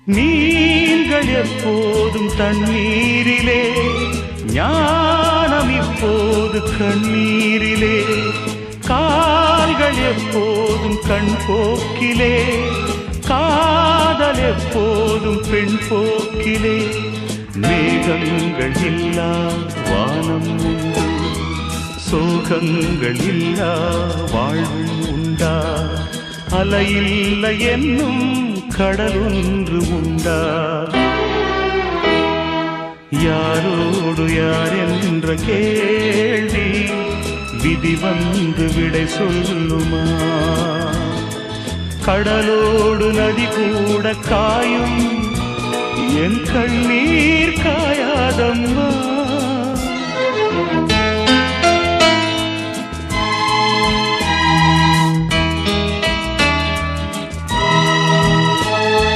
மீன்கள் எப்போதும் தண்ணீரிலே, ஞானம் இப்போது கண்ணீரிலே. கால்கள் எப்போதும் கண் போக்கிலே, காதல் எப்போதும் பெண் போக்கிலே. மேகங்கள் இல்லா வானம் உண்டு, சோகங்கள் இல்லா வாழ்வு உண்டா? அலையில்லை என்னும் கடலொன்று உண்டா? யாரோடு யார் என்ற கேள்வி விதி வந்து விடை சொல்லுமா? கடலோடு நதி கூட காயும், என் கண்ணீர் காயாதம்மா.